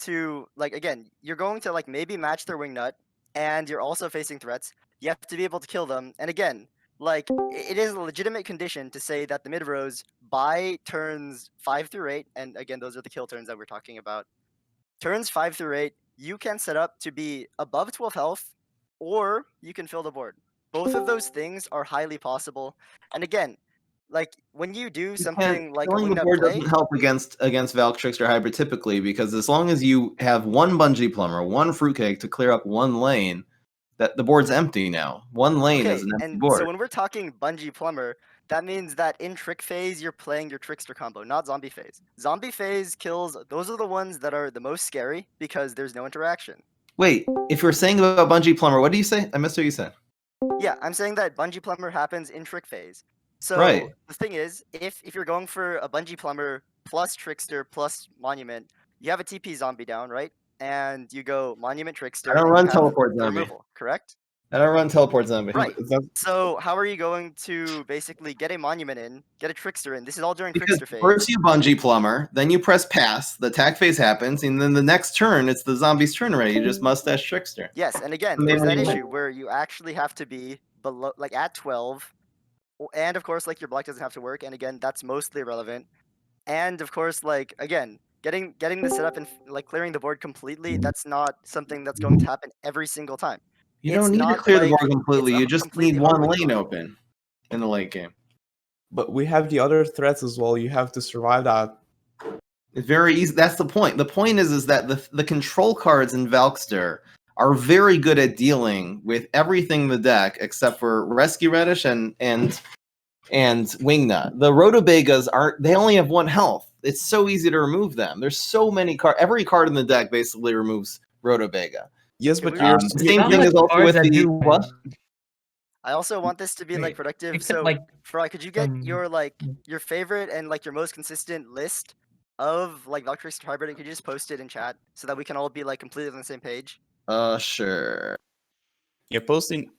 to like again, you're going to like maybe match their wingnut, and you're also facing threats. You have to be able to kill them. And again, like it is a legitimate condition to say that the mid rows by turns 5 through 8, and again, those are the kill turns that we're talking about. Turns 5 through 8, you can set up to be above 12 health, or you can fill the board. Both of those things are highly possible. And again, like when you do something like a killing the wingnut board play, doesn't help against Valk Trickster Hybrid typically, because as long as you have one Bungee Plumber, one Fruitcake to clear up one lane, that the board's empty now. One lane is an empty and board. so when we're talking Bungee Plumber, that means that in trick phase you're playing your trickster combo, not zombie phase. Zombie phase kills, those are the ones that are the most scary because there's no interaction. Wait, if you're saying about Bungee Plumber, what do you say? I missed what you said. Yeah, I'm saying that Bungee Plumber happens in trick phase. So Right. the thing is, if you're going for a Bungee Plumber plus Trickster plus Monument, you have a TP zombie down, right? And you go Monument Trickster. I don't and run you have Teleport the Zombie. removal, correct? I don't run Teleport Zombie. Right. So how are you going to basically get a Monument in, get a Trickster in? This is all during Because Trickster phase. first you Bungee Plumber, then you press pass, the attack phase happens, and then the next turn, it's the zombie's turn already. You just mustache Trickster. Yes, and again, there's that issue where you actually have to be below, like at 12, and of course, like your block doesn't have to work, and again, that's mostly irrelevant. And of course, like again, getting the setup and like clearing the board completely, that's not something that's going to happen every single time. You don't need to clear the board completely. You just need one lane combo. open in the late game. But we have the other threats as well. You have to survive that. It's very easy. That's the point. The point is that the control cards in Valkster are very good at dealing with everything in the deck except for Rescue Reddish and Wingnut. The Rotobagas they only have 1 health. It's so easy to remove them. There's so many cards. Every card in the deck basically removes Rotobaga. Yes, but the same thing is also with the what? I also want this to be like productive. Except, So, like, Fry, could you get your like your favorite and like your most consistent list of like Valkyrie Hybrid, and could you just post it in chat so that we can all be like completely on the same page? Sure. Yeah, posting.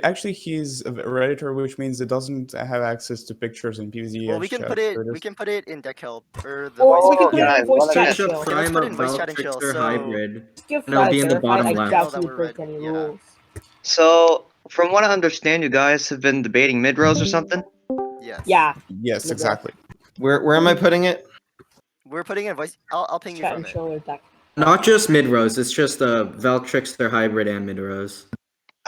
Actually, he's a Redditor, which means it doesn't have access to pictures in PvZH. Well, we can put it. We can put it in deck help or the. Or voice we can put chat. it in voice chat. Search up Prime put it in of voice Valk chat and chill, Trickster so- Hybrid. Give And it'll be in the Fry bottom I left. doubt That you we're break ready. any Yeah. rules. So, from what I understand, you guys have been debating mid rows or something? Yes. Yeah. Yes, exactly. Where am I putting it? We're putting in voice. I'll ping you Chat from and it. show your deck. Not just mid rows, it's just Valk Trickster Hybrid and mid rows.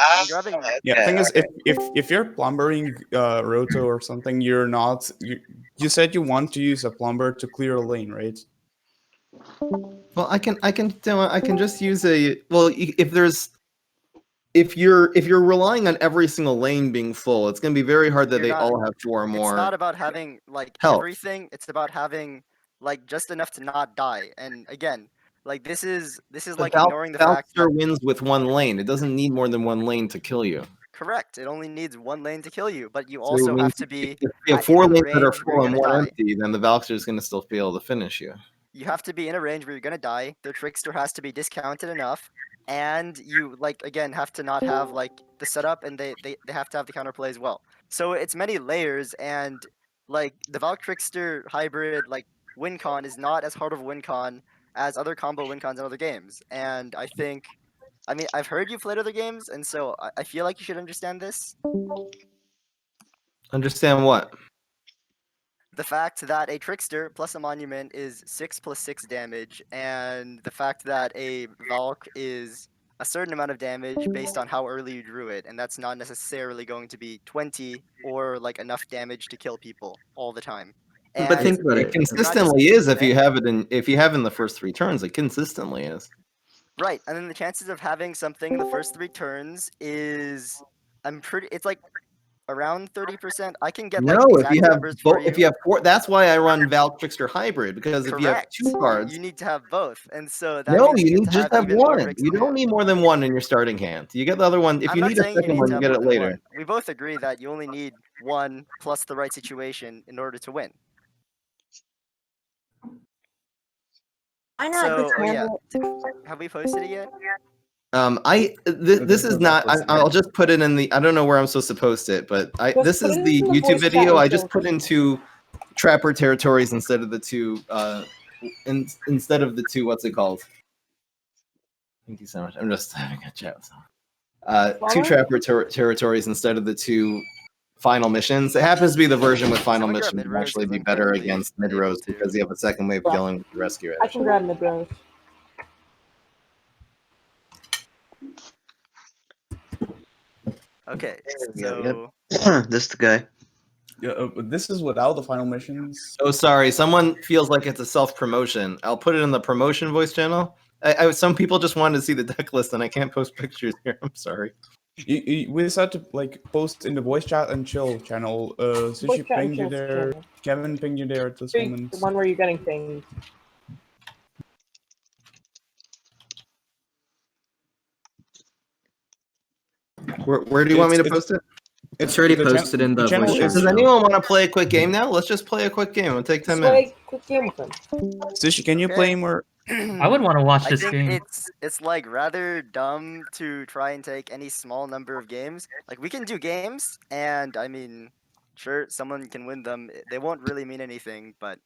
I'm grabbing. Yeah, thing is, if you're plumbering Roto or something, you're not. You said you want to use a plumber to clear a lane, right? Well, I can just use a if you're relying on every single lane being full, it's going to be very hard that You're they not- all have 4 or more. It's not about having like health. everything. It's about having like just enough to not die. And again, like this is like ignoring the fact that wins with 1 lane. It doesn't need more than 1 lane to kill you. correct. It only needs 1 lane to kill you, but you So also it means have to be. If you have in 4 a lanes that are range where full you're and gonna 1 die. empty, then the Valkyrie is going to still be able to finish you. You have to be in a range where you're gonna die. The trickster has to be discounted enough, and you like again have to not have like the setup, and they have to have the counterplay as well. So it's many layers, and like the Valk Trickster hybrid like win con is not as hard of a win con as other combo win cons in other games. And I mean I've heard you've played other games, and so I feel like you should understand this. Understand what? The fact that a trickster plus a monument is 6 + 6 damage, and the fact that a Valk is a certain amount of damage based on how early you drew it, and that's not necessarily going to be 20 or like enough damage to kill people all the time. But And think about It it. consistently is if you have it in the first 3 turns. It consistently is. right, and then the chances of having something in the first 3 turns is it's like around 30%. I can get like No, if exact you have numbers for if you have 4, that's why I run Valk Trickster Hybrid, because if you have Correct. 2 cards, You need to have both, and so that no, means you get need to just have even more 1. tricks You in don't hand. need more than 1 in your starting hand. You get the other one. If I'm you not need a saying you second need one, to you have get more it than later. one. We both agree that you only need 1 plus the right situation in order to win. Why not So, just oh yeah, handle have we posted it yet? This is not. I'll just put it in the. I don't know where I'm supposed to post it, but Just this put is it the into the YouTube voice chat video. and I just show put into Trapper territories instead of the 2. Instead of the 2. What's it called? Thank you so much. I'm just having a chat with someone. Two trapper territories instead of the two final missions. It happens to be the version with final Someone grab missions would mid-rows, actually 'cause be I'm better currently against mid able rows to. because you have a second wave Yeah. dealing with the rescue I radish. can grab mid rows. Okay, Yep. so This the guy. Yeah, but this is without the final missions. Oh, sorry. Someone feels like it's a self promotion. I'll put it in the promotion voice channel. Some people just wanted to see the deck list, and I can't post pictures here. I'm sorry. We decided to like post in the voice chat and chill channel. Voice Sushi chat and pinged you chill there. channel. Kevin pinged you there at this The moment. one where you're getting things. Where do you want me to It's- post it? It's already the chan- posted in the channel voice chat. is- Does anyone want to play a quick game now? Let's just play a quick game. It'll take 10 Let's play minutes. a quick game with them. Sushi, can you Okay. play more? I would want to watch I this think game. it's like rather dumb to try and take any small number of games. Like we can do games, and I mean, sure, someone can win them. They won't really mean anything, but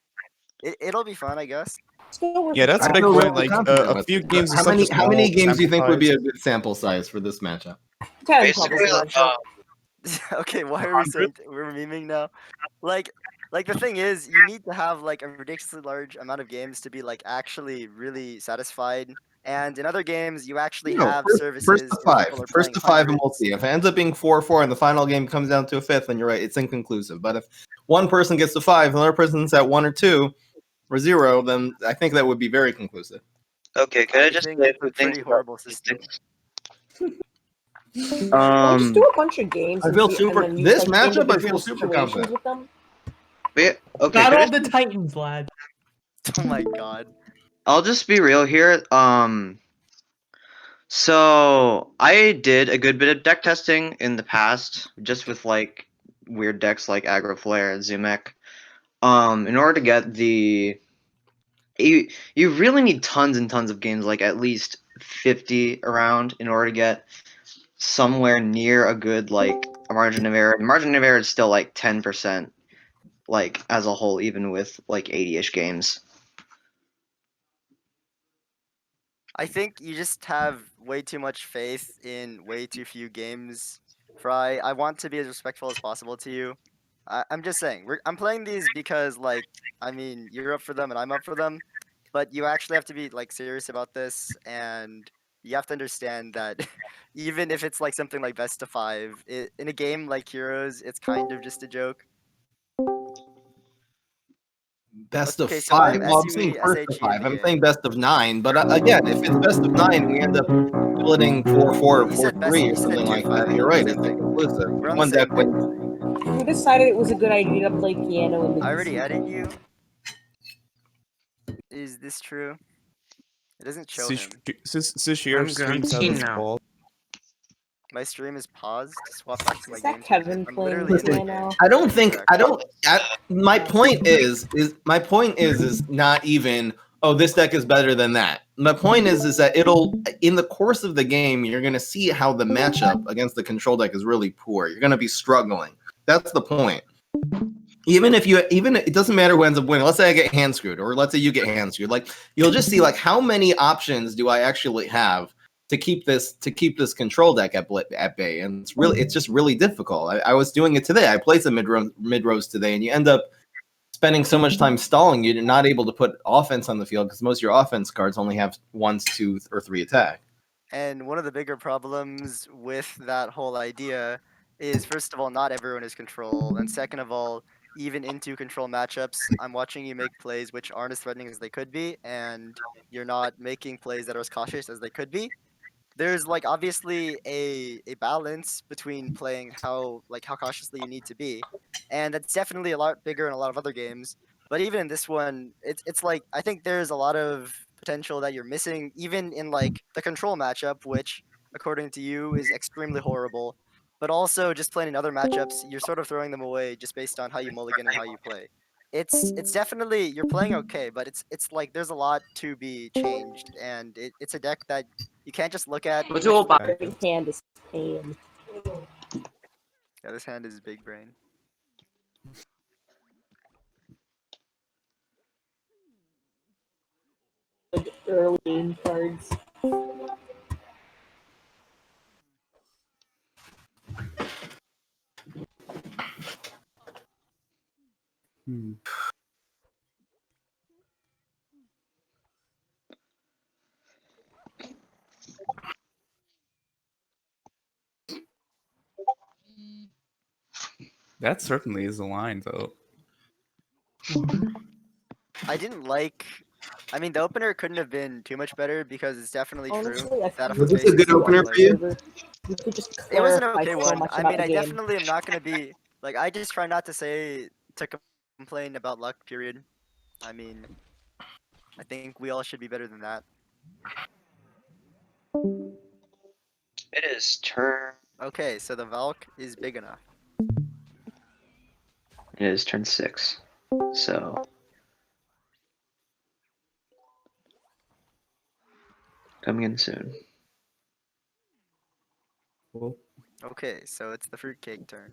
it'll be fun, I guess. Still worth Yeah, a that's a try. big feel point. really Like confident a with few it. games is How such many a how many small games do you think would be sample a good sample size for this matchup? 10 Basically, probably. Okay, why are we saying we're memeing now? Like the thing is, you need to have like a ridiculously large amount of games to be like actually really satisfied. And in other games, you actually No, have first services to where five. people are First playing to five, and we'll hundreds. see. If it ends up being 4-4 and the final game comes down to a fifth, then you're right, it's inconclusive. But if one person gets to 5 and another person's at 1 or 2 or 0, then I think that would be very conclusive. Okay, could I I just think say a it's a few things pretty about horrible system. statistics? Well, just do a bunch of games. I and feel see- super- and then use, this like, matchup, I feel individual super situations confident. with them. okay, Battle could of the Titans, lad. Oh my god. I'll just be real here. So I did a good bit of deck testing in the past, just with like weird decks like Aggro Flare and Zumek. In order to get you really need tons and tons of games, like at least 50 around, in order to get somewhere near a good like a margin of error. The margin of error is still like 10%, like as a whole, even with like 80-ish games. I think you just have way too much faith in way too few games, Fry. I want to be as respectful as possible to you. I'm just saying, I'm playing these because, like, I mean, you're up for them and I'm up for them, but you actually have to be like serious about this, and you have to understand that even if it's like something like best of 5, in a game like Heroes, it's kind of just a joke. Best Okay, of so 5. I'm Well, I'm saying SUE, first to SHE, and 5. I'm BA. saying best of 9. But again, if it's best of 9, we end up splitting 4-4 or You said 4-3 or you said something like that. 2-5. You're right. Same It's thing. inconclusive. We're on the One same deck page. wins. Who decided it was a good idea to play piano in the I already DC? added you. Is this true? It doesn't show him. Sushi, your I'm streams guaranteed have now. paused. My stream is paused. Swap back to my Is that game. Kevin I'm playing literally doing piano? it. I don't think Correct. I don't. My point is not even. Oh, this deck is better than that. My point is that it'll in the course of the game you're gonna see how the matchup against the control deck is really poor. You're gonna be struggling. That's the point. Even it doesn't matter who ends up winning. Let's say I get hand screwed, or let's say you get hand screwed. Like you'll just see like how many options do I actually have to keep this control deck at bay, and it's just really difficult. I was doing it today. I played some mid rows today, and you end up spending so much time stalling, you're not able to put offense on the field because most of your offense cards only have 1, 2, or 3 attack. And one of the bigger problems with that whole idea is, first of all, not everyone is control, and second of all, even into control matchups, I'm watching you make plays which aren't as threatening as they could be, and you're not making plays that are as cautious as they could be. There's like obviously a balance between playing how cautiously you need to be, and that's definitely a lot bigger in a lot of other games. But even in this one, it's like I think there's a lot of potential that you're missing, even in like the control matchup, which according to you is extremely horrible. But also just playing in other matchups, you're sort of throwing them away just based on how you mulligan and how you play. It's definitely you're playing okay, but it's like there's a lot to be changed, and it's a deck that you can't just look at. What's all about? Big hand is pain. Yeah, this hand is big brain. Like early game cards. That certainly is a line, though. I didn't like. I mean, the opener couldn't have been too much better because it's definitely true Honestly, I that if feel we're Was this a facing good someone opener like for you? server, we could just it was an clarify okay so one. much I about mean, the I game. definitely am not gonna be like. I just try not to say to complain about luck. Period. I mean, I think we all should be better than that. It is turn. Okay, so the Valk is big enough. It is turn 6. So coming in soon. Well, Okay, so it's the fruitcake turn.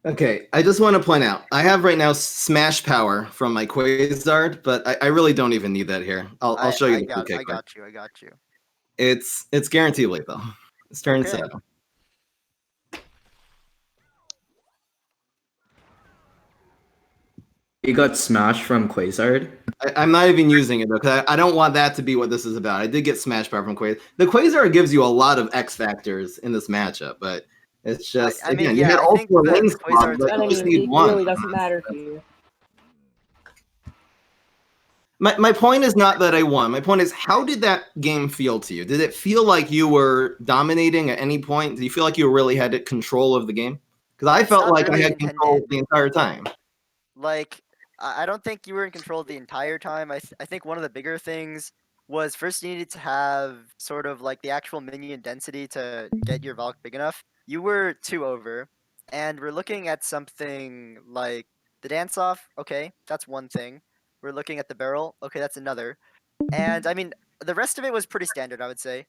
Okay, I just want to point out, I have right now Smash Power from my Quasar, but I really don't even need that here. I'll show you the fruitcake I card. got you. I got you. It's guaranteed lethal. It's turn Okay. 7. You got smashed from Quasar. I'm not even using it though, because I don't want that to be what this is about. I did get Smash Power from Quasar. The Quasar gives you a lot of X factors in this matchup, but it's just I mean, again, yeah, you hit I all think 4 the lanes, Quasar's but But you I just mean, need it one. really doesn't matter here. My point is not that I won. My point is, how did that game feel to you? Did it feel like you were dominating at any point? Do you feel like you really had control of the game? Because I It's felt not like I really had control intended. the entire time. Like, I don't think you were in control the entire time. I think one of the bigger things was first you needed to have sort of like the actual minion density to get your Valk big enough. You were 2 over, and we're looking at something like the dance off. Okay, that's one thing. We're looking at the barrel. Okay, that's another. And I mean, the rest of it was pretty standard, I would say.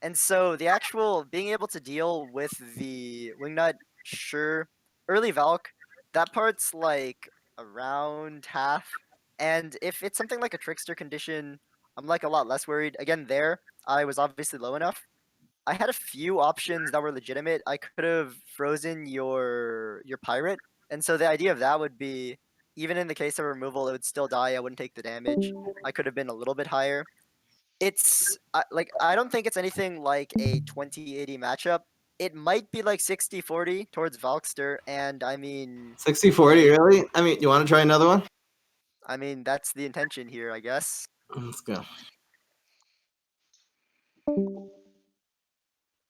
And so the actual being able to deal with the wingnut, sure. Early Valk, that part's like around half. And if it's something like a trickster condition, I'm like a lot less worried. Again, there, I was obviously low enough. I had a few options that were legitimate. I could have frozen your pirate. And so the idea of that would be even in the case of removal, it would still die. I wouldn't take the damage. I could have been a little bit higher. It's like I don't think it's anything like a 20-80 matchup. It might be like 60-40 towards Valkster, and I mean, 60-40, really? I mean, you want to try another one? that's the intention here, I guess. Let's go.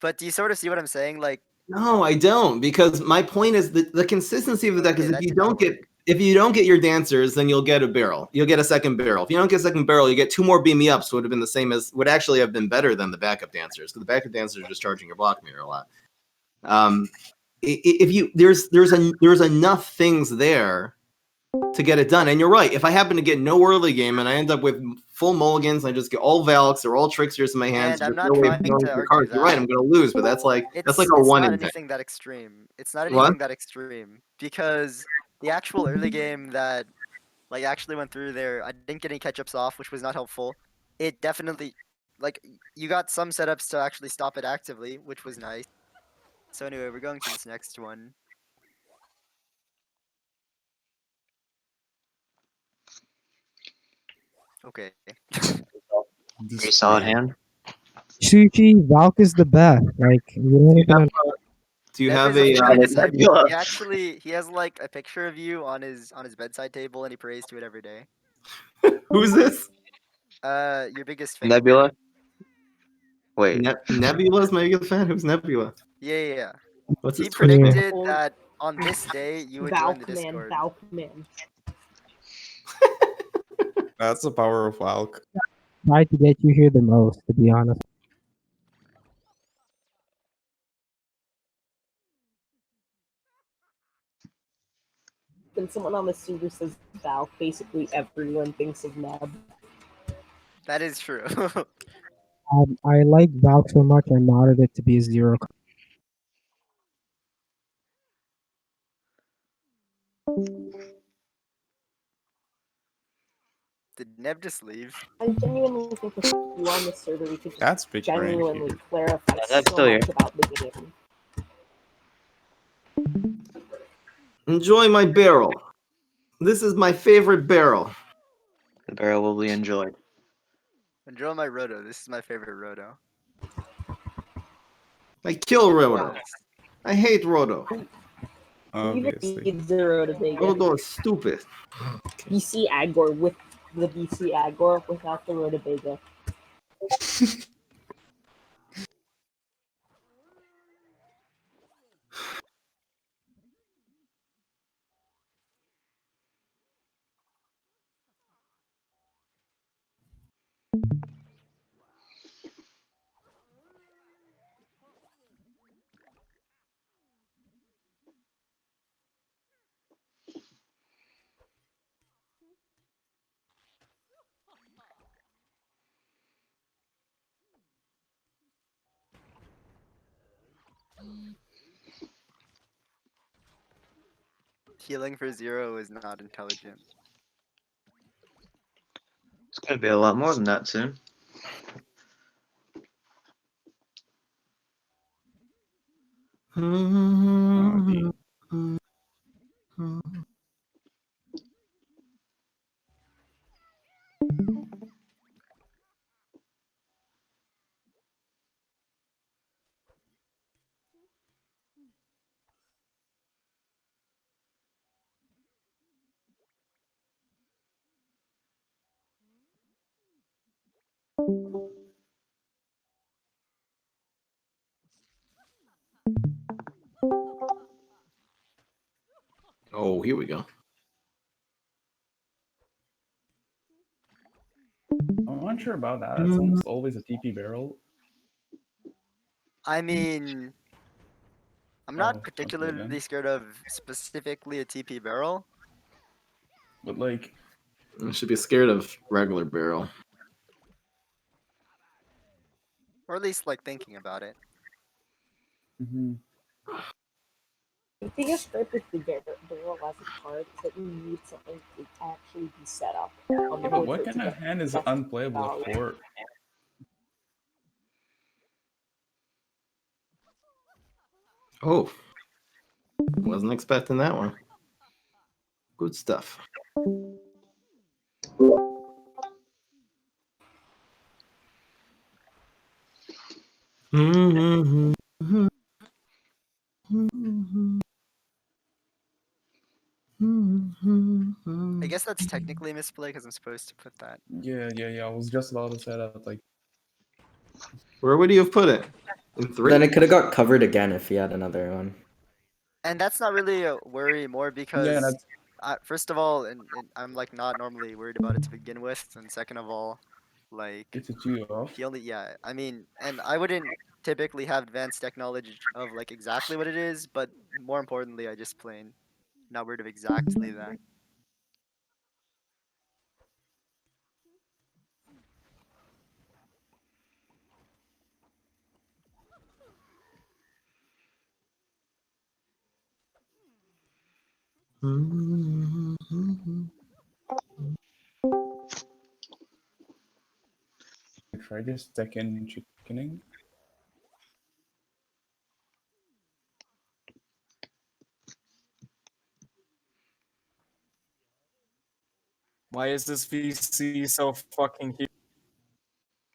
But do you sort of see what I'm saying? Like, No, I don't, because my point is that the consistency of the deck okay, is that did not work. if you don't get your dancers, then you'll get a barrel. You'll get a second barrel. If you don't get a second barrel, you get 2 more beam me ups. Would have been the same as would actually have been better than the backup dancers, because the backup dancers are just charging your block meter a lot. If you there's enough things there to get it done. And you're right. If I happen to get no early game and I end up with full mulligans, and I just get all Valks or all tricksters in my hands, And I'm there's not no way of trying knowing to your argue cards. You're right. that. I'm going to lose, but that's like a It's one not in 10. anything that extreme. It's not What? anything that extreme because the actual early game that like actually went through there, I didn't get any catch-ups off, which was not helpful. It definitely like you got some setups to actually stop it actively, which was nice. So anyway, we're going to this next one. Okay. Pretty solid hand. Sushi, Valk is the best. Like, you don't even Do you Nev have is a my Nebula. disciple. He has like a picture of you on his bedside table, and he prays to it every day. who's this? Your biggest fan. Nebula. Wait, Nebula's my biggest fan. Who's Nebula? Yeah. What's his He Twitter name? predicted that on this day you would join the Discord. Valkman. That's the power of Valk. try to get you here the most, to be honest. When someone on the server says Valk, basically everyone thinks of Neb. That is true. I like Valk so much, I modded it to be a 0. Did Neb just leave? I genuinely think if you on the server, we could just That's big brain genuinely here. clarify Yeah, that's so still much here. about the game. Enjoy my barrel. This is my favorite barrel. the barrel will be enjoyed. Enjoy my roto. This is my favorite roto. I kill Roto. Yes. I hate Roto. You even Obviously. need zero to take it. Roto is stupid. BC Agor with the BC Agor without the Rutabaga. Healing for 0 is not intelligent. It's gonna be a lot more than that soon. Oh, dear. Oh, here we go. I'm not sure about that. It's almost always a TP barrel. I mean, I'm Oh, not okay, particularly then. scared of specifically a TP barrel. But like, You should be scared of regular barrel. Or at least like thinking about it. mhm. The thing is, with the barrel as a card is that you need something to actually be set up on the Yeah, but board what for it to kind of get hand is best unplayable value. at court? Oh, wasn't expecting that one. Good stuff. I guess that's technically misplay because I'm supposed to put that. Yeah. I was just about to say that. Like, Where would you have put it? In 3? Then it could have got covered again if he had another one. And that's not really a worry more yeah, because that's first of all, and I'm like not normally worried about it to begin with, and second of all, like it's a 2-off. he only I mean, and I wouldn't typically have advanced technology of like exactly what it is, but more importantly, I just plain not worried of exactly that. Try just second chickening. Why is this VC so fucking huge?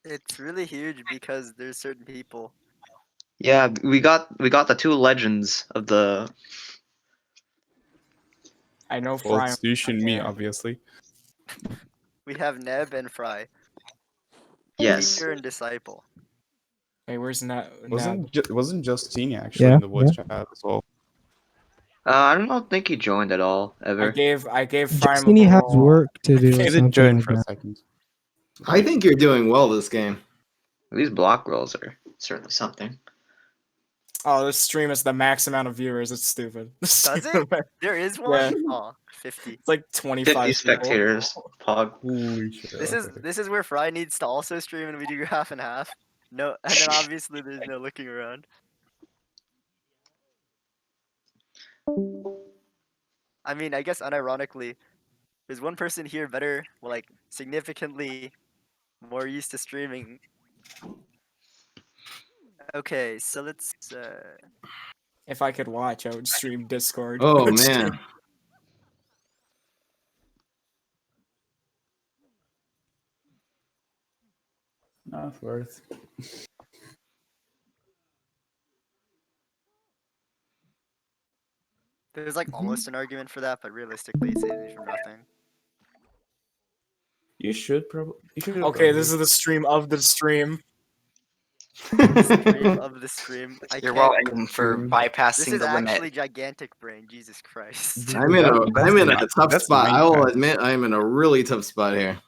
It's really huge because there's certain people. Yeah, we got the two legends of the. I know Well, Fry. it's Douche and me, Yeah. obviously. We have Neb and Fry, Yes. teacher and disciple. Hey, where's Nab? Wasn't Justine actually Yeah, in the voice yeah. chat as well? I don't think he joined at all I ever. gave Fry Justini has work to do or He did something join like for a that. second. I think you're doing well this game. These block rolls are certainly something. Oh, this stream is the max amount of viewers. It's stupid. Does it? There is one? Oh, 50. It's like 25 50 people. spectators. Pog. Holy shit. This is okay. this is where Fry needs to also stream and we do half and half. No, and then obviously there's no looking around. I mean, I guess unironically, there's one person here better, well, like significantly more used to streaming. Okay, so let's If I could watch, I would stream Discord. I Oh would stream- man. Not worth. There's like almost an argument for that, but realistically, it's even for nothing. You should probably. Okay, this is the stream of the stream. Stream of the stream. I You're can't. welcome for Mm. This bypassing is the limit. actually gigantic brain. Jesus Christ. I'm in a That's I'm in a my- tough that's spot. I will Minecraft. admit I'm in a really tough spot here.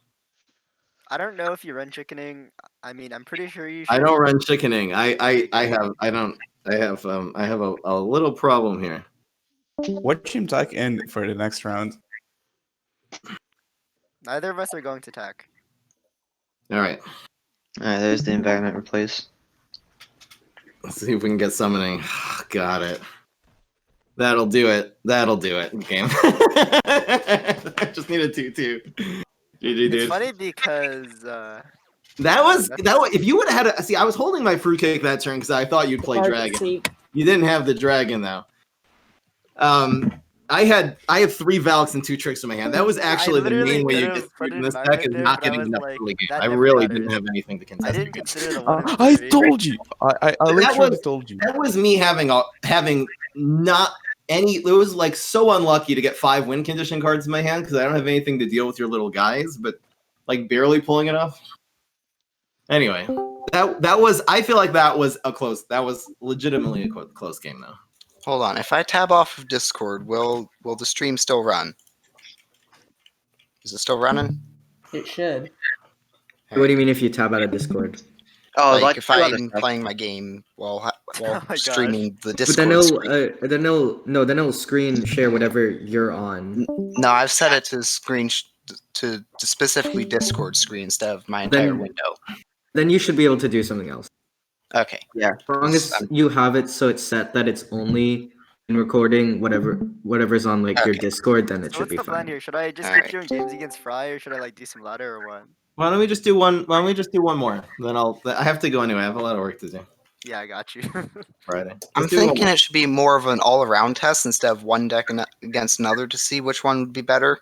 I don't know if you run chickening. I mean, I'm pretty sure you should. I don't run chickening. I have a little problem here. What team attack in for the next round? Neither of us are going to attack. All right, Alright, there's the environment replace. let's see if we can get summoning. Got it. That'll do it. That'll do it. Game. I just need a 2-2. GG, It's dude. funny because That was. If you would have had a see, I was holding my fruitcake that turn because I thought you'd play Hard to dragon. see. You didn't have the dragon though. I had 3 Valks and 2 tricks in my hand. That was actually the literally main way you could've get put through. an This deck environment is there, not but I getting was enough like, early game. that I never really matters. didn't have anything to I contest. didn't against. consider the one. in I three. told you. I literally was- told you. That was me having not any. It was like so unlucky to get 5 win condition cards in my hand because I don't have anything to deal with your little guys, but like barely pulling it off. Anyway, that was. I feel like that was a close. That was legitimately a close game though. Hold on. If I tab off of Discord, will the stream still run? Is it still running? It should. What do you mean if you tab out of Discord? Oh, Like if two other I'm stuff. playing my game while Oh my gosh. streaming the But Discord then it'll screen. then it'll screen share whatever you're on. No, I've set it to to specifically Discord screen instead of my entire Then- window. Then you should be able to do something else. Okay. As long as you have it so it's set that it's only in recording whatever's on like your Okay. Discord, then it So should what's be the plan fine. here? Should I just Alright. keep doing games against Fry, or should I like do some ladder or what? Why don't we just do one? Why don't we just do one more? Then I have to go anyway. I have a lot of work to do Yeah, I got you. Friday. I'm Let's do one thinking more. it should be more of an all-around test instead of one deck against another to see which one would be better.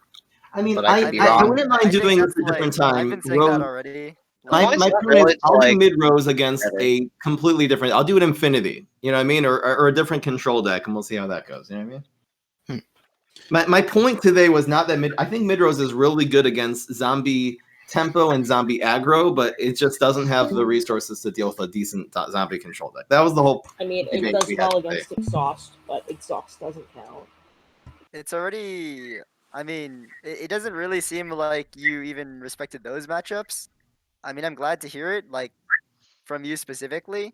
I mean, but I could be I wrong. wouldn't I mind think doing it that's, at a different I've time. been saying that already. My Why is my that point is, really, I'll do like, mid rows against better? a completely different. I'll do it Infinity. You know what I mean, or a different control deck, and we'll see how that goes. You know what I mean? My point today was not that mid. I think mid rows is really good against zombie tempo and zombie aggro, but it just doesn't have the resources to deal with a decent zombie control deck. That was the whole. I mean, Maybe it does we had well to against exhaust, but exhaust doesn't count. It's already. I mean, it doesn't really seem like you even respected those matchups. I mean, I'm glad to hear it, like from you specifically.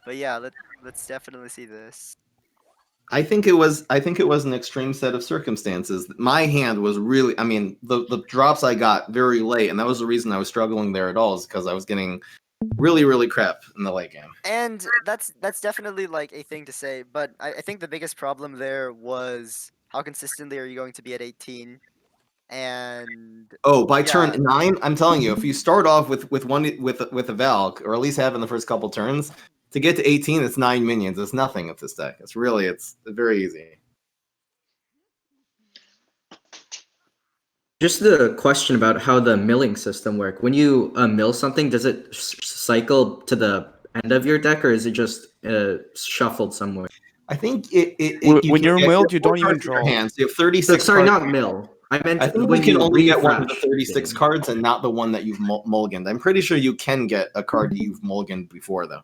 But yeah, let's definitely see this. I think it was an extreme set of circumstances. My hand was really. I mean, the drops I got very late, and that was the reason I was struggling there at all, is because I was getting really crap in the late game. And that's definitely like a thing to say, but I think the biggest problem there was how consistently are you going to be at 18? And Oh, by Yeah. turn 9, I'm telling you, if you start off with a Valk, or at least have in the first couple turns, to get to 18, it's 9 minions. It's nothing with this deck. It's very easy. Just the question about how the milling system work. When you mill something, does it cycle to the end of your deck, or is it just shuffled somewhere? I think When you can you're get milled, you four don't even cards in your draw. hands. You have 36. Sorry, cards. not mill. I meant I think when you can only get one of the refresh 36 thing. cards and not the one that you've mulliganed. I'm pretty sure you can get a card you've mulliganed before, though.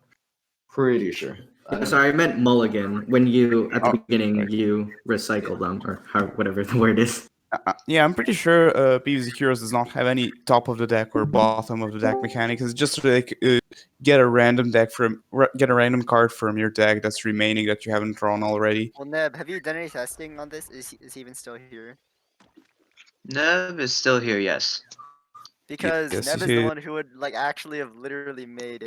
Pretty sure. Sorry, I meant mulligan. When you at the Oh, beginning sorry. you recycle them, or whatever the word is. Yeah, I'm pretty sure PvZ Heroes does not have any top of the deck or bottom of the deck mechanics. It's just like get a random card from your deck that's remaining that you haven't drawn already. well, Neb, have you done any testing on this? Is he even still here? Nev is still here, yes. Because Yes, Neb is he- the one who would like actually have literally made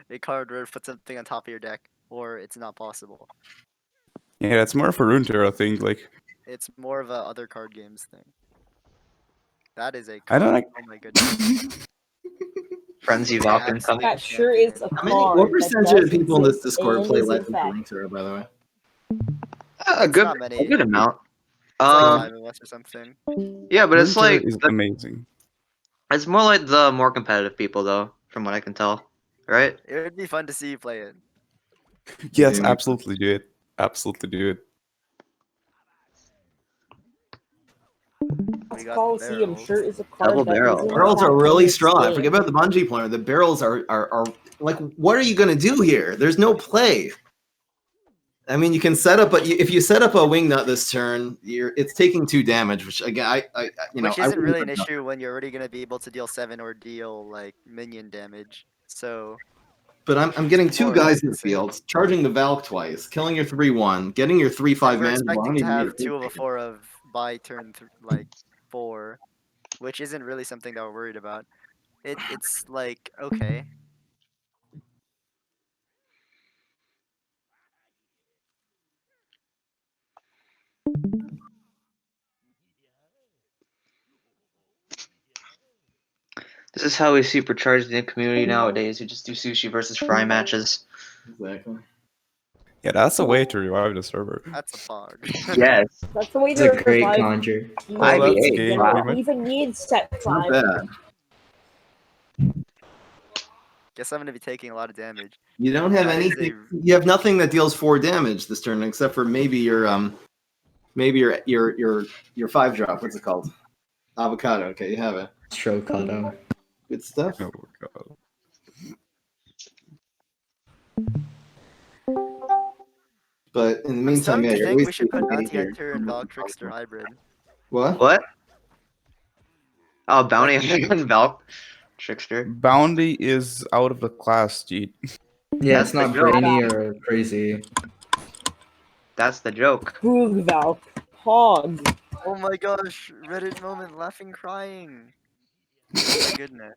a card where it put something on top of your deck, or it's not possible. Yeah, that's more for Runter, I think. Like, It's more of a other card games thing. That is a I don't card. like. Oh my goodness. Frenzy Valk incoming. That sure is a How many, card. what that percentage does of people in this exist Discord and play is in Legends of fact- Winter, by the way? A It's good, not many. a good amount. It's like Um, 5 of us or something. yeah, but it's Runter like is amazing. it's more like the more competitive people, though, from what I can tell. Right? It would be fun to see you play it. Yes, Yeah. absolutely do it. Absolutely do it. Valve's we got the Coliseum barrels. sure is a card Double that barrel. isn't Barrels are that really in strong. I this forget game. about the Bungie player. The barrels are like, what are you gonna do here? There's no play. I mean, you can set up, but if you set up a wing nut this turn, it's taking 2 damage, which again, Which I isn't wouldn't really an have done. issue when you're already gonna be able to deal 7 or deal like minion damage. So But I'm getting 2 more or guys less in the the same. field, charging the Valk twice, killing your 3/1, getting your 3/5 And we're man. expecting to have 2 of a 4 of by turn 4, which isn't really something that we're worried about. It's like okay. This is how we supercharge the community nowadays. We just do sushi versus fry matches. Exactly. Yeah, that's a way to revive the server. That's a pog. Yes. That's the way It's to a great revive. conjure. Well, that's IBA. game Wow. pretty much. Even need set Not 5. bad. Guess I'm gonna be taking a lot of damage. You don't have That is anything. You have nothing that deals 4 damage this turn, except for maybe your 5 drop. What's it called? Avocado. Okay, you have it. Strokado. Good stuff. Oh god. But in the I'm meantime, starting yeah, to you're think we wasting should put money Bounty here. Hunter and Valk Trickster hybrid. What? What? Oh, Bounty Hunter and Valk Trickster. Bounty is out of the class, Jeet. Yeah, That's it's not the joke. brainy or crazy. That's the joke. Boog Valk. Hog. Oh my gosh, Reddit moment, laughing, crying. Oh my goodness.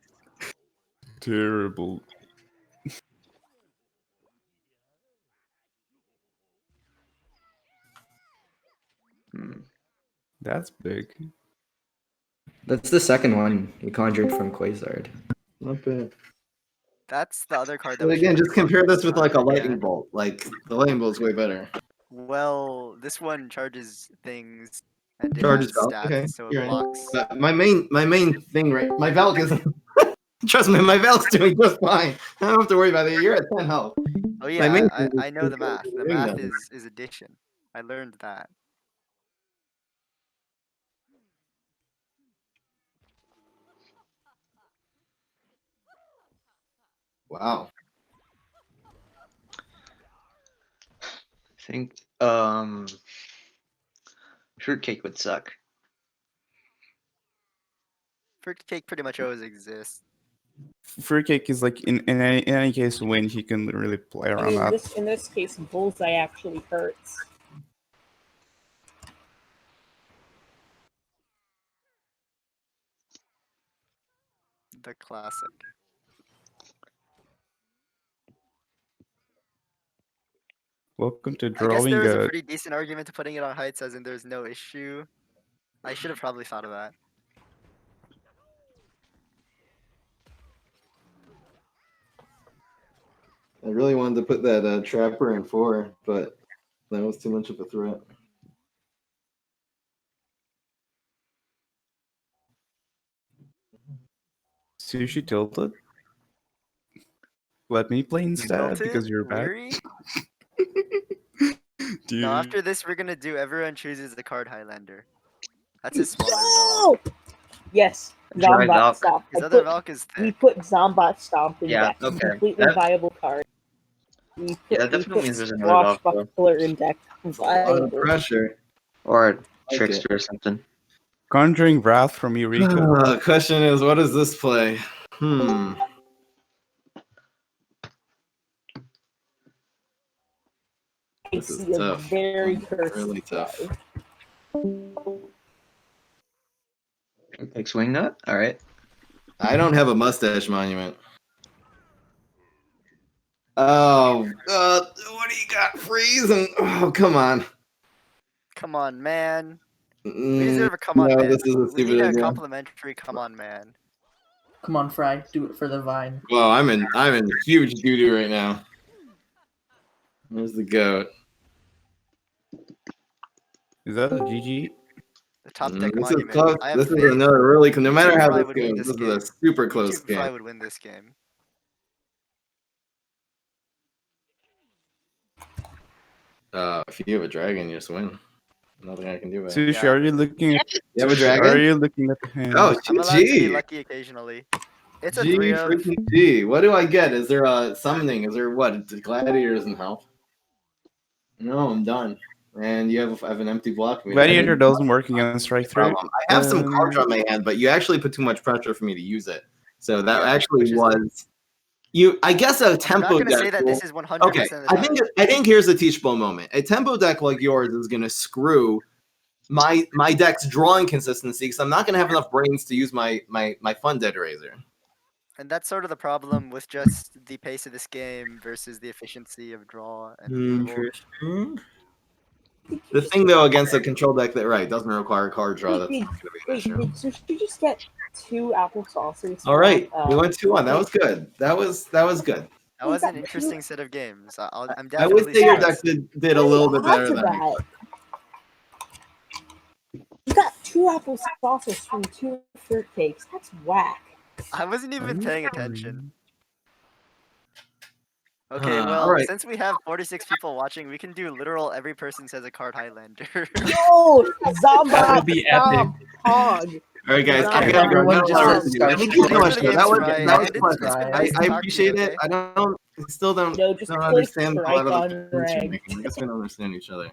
Terrible. That's big. That's the second one we conjured from Quasar. Not bad. That's the other card that But we again, should just compare this with like a lightning again. bolt. Like the lightning bolt's way better. Well, this one charges things and it Charges has Valk. stats, Okay, so it you're right. blocks. But my main thing, right? My Valk is. Trust me, my Valk's doing just fine. I don't have to worry about it. You're at 10 health. Oh My yeah, main I, thing I know the math. The wing math nut. is addition. I learned that. Wow. I think fruitcake would suck. Fruitcake pretty much always exists. Fruitcake is like in any case win, he can really play I around mean, that. in this case, Bullseye actually hurts. The classic. Welcome to I guess drawing there was a a pretty decent argument to putting it on heights, as in there's no issue. I should have probably thought of that. I really wanted to put that trapper in 4, but that was too much of a threat. sushi tilted. Let me play instead Tilted? because you're back. Weary? Dude. No, after this we're gonna do everyone chooses the card Highlander. That's his smaller No! Valk. Yes, Dry Zombat Valk. Stomp. His I other put, Valk is we thick. put Zombat Stomp in Yeah, deck. okay. Completely That- viable card. We put, Yeah, that we definitely put means there's another Valk, though. Swashbuckler in deck. A lot of Viable. pressure. Or a Like Trickster or something. Conjuring Wrath from Eureka. Question is, what does this play? I This is see a tough. very cursed Really tough. play. Like swing nut? Alright. I don't have a mustache monument. Oh, what do you got? Freeze? Oh, come on. Come on, man. We deserve a come on, no, man. this is a We stupid need a idea. complimentary come on, man. Come on, Fry, do it for the vine. Well, I'm in huge doo-doo right now. Where's the goat? Is that a GG? The top deck This is monument. close. I have This is faith. another really. No matter how Fry this would win goes, this this is a game. super close Fry game. would win this game. If you have a dragon, you just win. Nothing I can do about it. Sushi, Yeah. are you looking at? You have a Sushi, dragon? Are you looking at the hand? Oh, I'm allowed to be GG. lucky occasionally. It's a G 3 of. freaking G. What do I get? Is there a summoning? Is there what? Gladiators and health? No, I'm done. And you have I have an empty block. I mean, Gladiator doesn't work against strike through. problem. I have some cards on my hand, but you actually put too much pressure for me to use it. So that Yeah, actually which is- was you. I guess a I'm not tempo gonna deck. say that will- this is 100% okay, of the time. I think here's a teachable moment. A tempo deck like yours is going to screw my deck's drawing consistency because I'm not going to have enough brains to use my fun dead razor. And that's sort of the problem with just the pace of this game versus the efficiency of draw and removal. Interesting. The thing though against a control deck that doesn't require card draw. That's Wait, not going to be an wait, issue. wait, so should you just get 2 apple saucers? All right, we from, went 2-1. That was good. That was good. That was an interesting set of games. I'm I definitely would say your surprised. deck did a little bit better After than me. that, you got 2 apple saucers from 2 fruitcakes. That's whack. I wasn't even paying attention. Okay, all well, right. since we have 46 people watching, we can do literal every person says a card Highlander. Yo, Zomba, That would be epic. Hog. All right, guys. I Okay, gotta go. everyone I got just a lot of work to says do. start Thank you so much. shooting. That was Right, a and it's pleasure. been nice I to talk to you, appreciate it. okay? I still don't No, just click understand a lot strike of on the points you're rank. making. I guess we don't understand each other.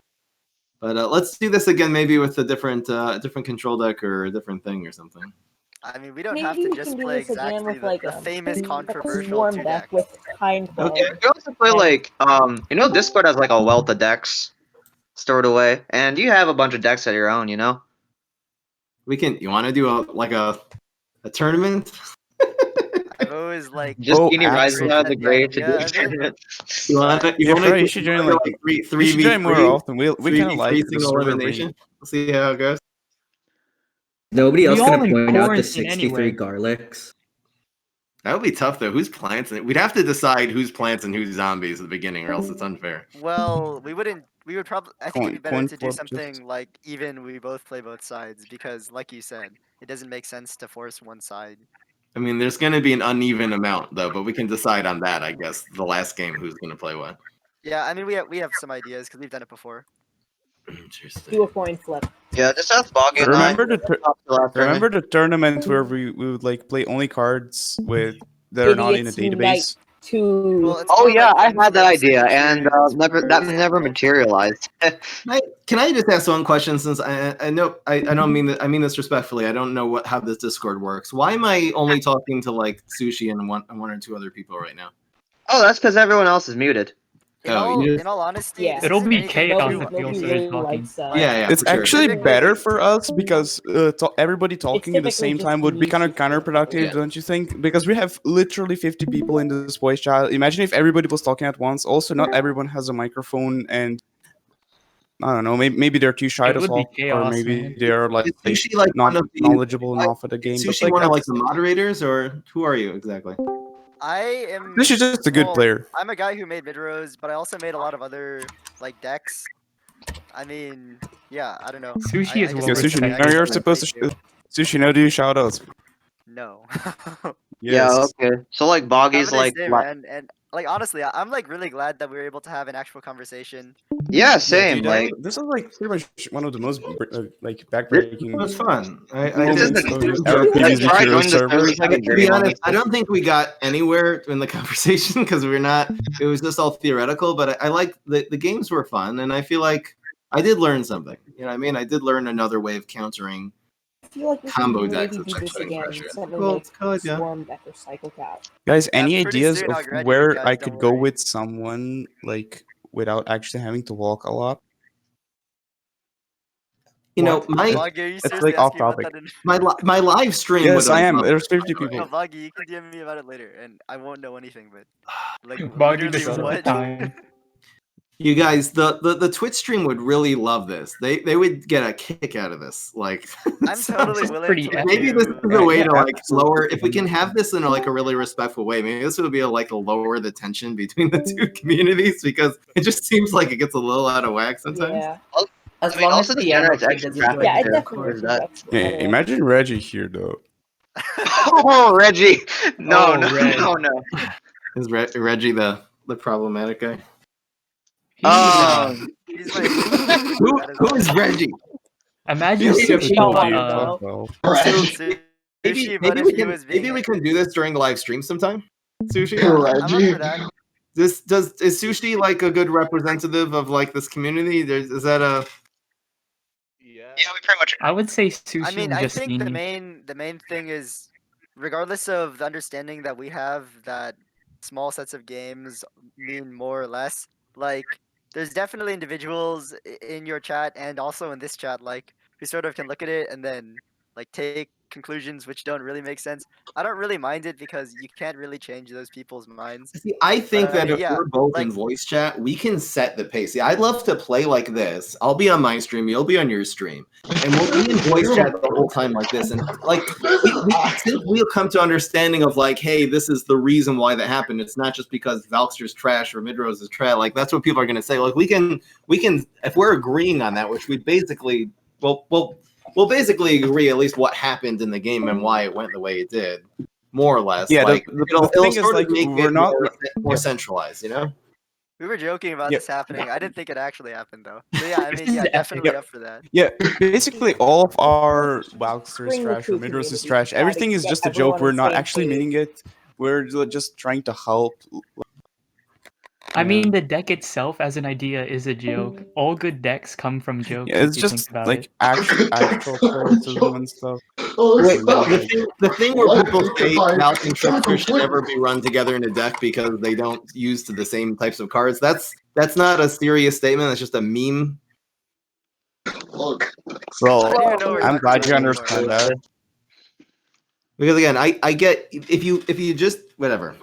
But let's do this again, maybe with a different control deck or a different thing or something. I mean, we don't Maybe have to we just can do play this again exactly with like the a famous controversial swarm 2 deck deck. with kind club. You can also play like Discord has like a wealth of decks stored away, and you have a bunch of decks of your own. We can. You want to do a tournament? I've always like Just Oh, Beanie Rising absolutely. the great to Yeah, do I mean- tournament. You want to? Yeah, bro, you should join like three you should join more often. We kind of like the single server elimination. brain. We'll see how it goes. Nobody else We gonna all in point out the quarantine 63 anyway. garlics. That would be tough though. Who's plants? We'd have to decide who's plants and who's zombies at the beginning, or else it's unfair. Well, we would probably. I think it'd be better Coin to do flip something just- like even we both play both sides because, like you said, it doesn't make sense to force one side. I mean, there's going to be an uneven amount though, but we can decide on that. I guess the last game, who's going to play what. Yeah, I mean we have some ideas because we've done it before. Interesting. Do a coin flip. Yeah, just ask Boggy and Remember I. the remember the tournament where we would like play only cards with that are not in a Idiots Unite database. to Well, it's Oh more yeah, like I had that Friends idea, versus and that never materialized. Can I just ask one question? Since I know I don't mean that, I mean this respectfully. I don't know how this Discord works. Why am I only talking to like Sushi and one or two other people right now? Oh, that's because everyone else is muted. in all honesty, Yeah. this It'll isn't be anything chaos to if do- we Nobody also really talking. likes Yeah, It's for sure. actually Typically- better for us because everybody talking at the typically same just time would be me kind of shooting. counterproductive, Yeah. don't you think? Because we have literally 50 people in this voice chat. Imagine if everybody was talking at once. Also, not everyone has a microphone, and I don't know. Maybe they're too shy It to would be talk, or chaos, maybe man. they're like Is Sushi like not one of the knowledgeable enough of the game. But Sushi like, one of like that's- the moderators, or who are you exactly? I am. Sushi is just a good well, player. I'm a guy who made mid-rows, but I also made a lot of other like decks. I mean, yeah, I don't know. Sushi I is guess well I'm Sushi, just a now guy you're who supposed plays to. too. Sushi, now do you shout outs? No. Yeah, Yes. okay. So like Boggy's Have a nice like, day, man. And like honestly, I'm like really glad that we were able to have an actual conversation. yeah, same. dude, like, this is like pretty much one of the most like It backbreaking was fun. I moments is of the- our Let's PvZ try Hero joining the server. servers like a to be great honest, I moment. don't think we got anywhere in the conversation because we're not. It was just all theoretical. But I like the games were fun, and I feel like I did learn something. You know what I mean? I did learn another way of countering. I feel like we Combo should decks maybe is do like this putting again. pressure. Something Cool, like it's good, yeah. Swarm Deck or Cycle Cat. Guys, Yeah, any pretty ideas soon of I'll graduate, where guys, I don't could go worry. with someone like without actually having to walk a lot? You know, What? my Boggy, are you It's seriously like off asking about topic. that? In... my live stream. Yes, would I am. have- There's 50 No, people. Boggy, you can DM me about it later, and I won't know anything. But like, Boggy literally, just all the what? time. You guys, the Twitch stream would really love this. They would get a kick out of this. Like, I'm so- totally It's willing pretty to. maybe this is do- a way Yeah, to like lower. If we absolutely. can have this in like a really respectful way, maybe this would be like a lower the tension between the two communities because it just seems like it gets a little out of whack sometimes. Yeah. As I mean, long also as this the ammo generates kid extra doesn't traffic. join Yeah, I the definitely Is think that- that's Hey, better. imagine Reggie here though. Oh, Reggie! No, Oh, no, Reg. no, no. Is Reggie the problematic guy? He's my Who is Reggie? Imagine He's Sushi. so Sushi, funny, fuck though. well. Maybe but if he was being, maybe we can do this during live stream sometime. Sushi. yeah, I'm up for that. Is Sushi like a good representative of like this community? Is that a Yeah, we pretty much. I would say Sushi I mean, and I think the Justini. main thing is, regardless of the understanding that we have that small sets of games mean more or less, like there's definitely individuals in your chat and also in this chat, like who sort of can look at it and then like take conclusions which don't really make sense. I don't really mind it because you can't really change those people's minds. See, I think that if yeah, we're both like in voice chat, we can set the pace. See, I'd love to play like this. I'll be on my stream, you'll be on your stream, and we'll be in voice chat the whole time like this. And like, since we'll come to understanding of like, hey, this is the reason why that happened. It's not just because Valkster's trash or Midrose is trash. Like that's what people are gonna say. Like we can if we're agreeing on that, which we basically we'll basically agree at least what happened in the game and why it went the way it did. More or less, Yeah, like the it'll thing is, sort of like, make we're it not more centralized, you know. we were joking about Yeah. this happening. I didn't think it actually happened though. So yeah, I mean, yeah, Epic. definitely up for that. Yeah, basically all of our Valkster is Bring the trash or two Midrose is communities trash. together, Everything is get just a everyone joke. on We're the not same actually page. meaning it. We're just trying to help. I Yeah. mean, the deck itself as an idea is a joke. All good decks come from jokes. Yeah, it's if you think just about like it. actual criticism and stuff. Wait, And then, like, the thing where people say Valk and Trickster should never be run together in a deck because they don't use the same types of cards. That's not a serious statement. That's just a meme. well, I don't even know what I'm you're glad you talking about understand that. Because again, I get if you just whatever.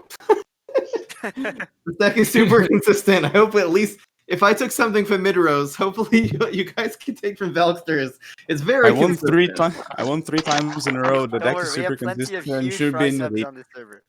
The deck is super consistent. I hope at least if I took something from Midrose, hopefully you guys can take from Valksters. It's very I won consistent. 3 times. I won 3 times in a row. The Don't deck worry, is we have super plenty of consistent and huge should be fry in the subs league. on this server.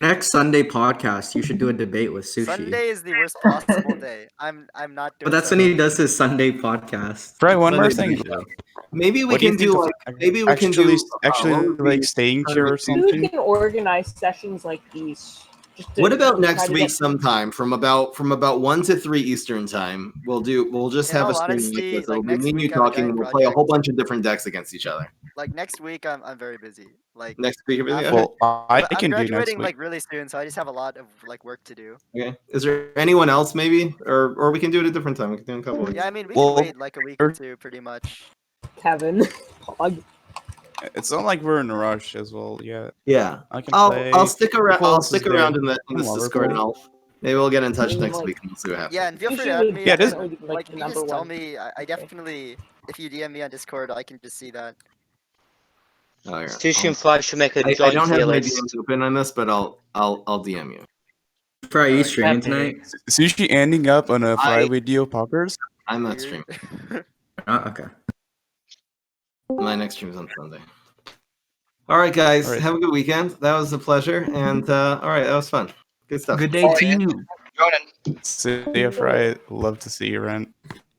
Next Sunday podcast, you should do a debate with Sushi. Sunday is the worst possible day. I'm not doing. But that's when Sunday. he does his Sunday podcast. Fry, one more Sunday thing. show. Maybe we What do you can think do of like maybe we can actually do actually what would like be staying kind here of or a- something? We can organize sessions like these. Just to What about try next to week get- sometime from about 1 to 3 Eastern time? We'll just In have a all stream like honesty, this. It'll like, be next me and you week I have a talking, and giant we'll play a whole project. bunch of different decks against each other. Like next week, I'm very busy. Like Next week, everything. after- Okay. Well, I I'm can do next graduating week. like really soon, so I just have a lot of like work to do. Okay. Is there anyone else maybe, or we can do it a different time? We can do it in a couple weeks. Yeah, I mean we Well, can wait like a week or two, pretty much. Kevin. Pog. It's not like we're in a rush as well. Yeah, Yeah. I can I'll play. stick around. Who I'll else is stick around there? in this Lover Discord, and play? maybe we'll get in touch I mean, next like- week and we'll see what happens. Yeah, and feel free to Usually add me. Yeah, this- definitely, Like the you number just tell one. me. I definitely, if you DM me on Discord, I can just see that. Oh, yeah. Sushi and Fly should make a I joint don't tier have my list. DMs open on this, but I'll DM you. For you streaming Epic. tonight? Sushi ending up on a Fry I- video poppers. I'm not Weird. streaming. Okay. My next stream is on Sunday. All right, guys. All right. Have a good weekend. That was a pleasure. And all right, that was fun. Good stuff. Good day to you. Ronan. See ya, Fry. Love to see you, Rent.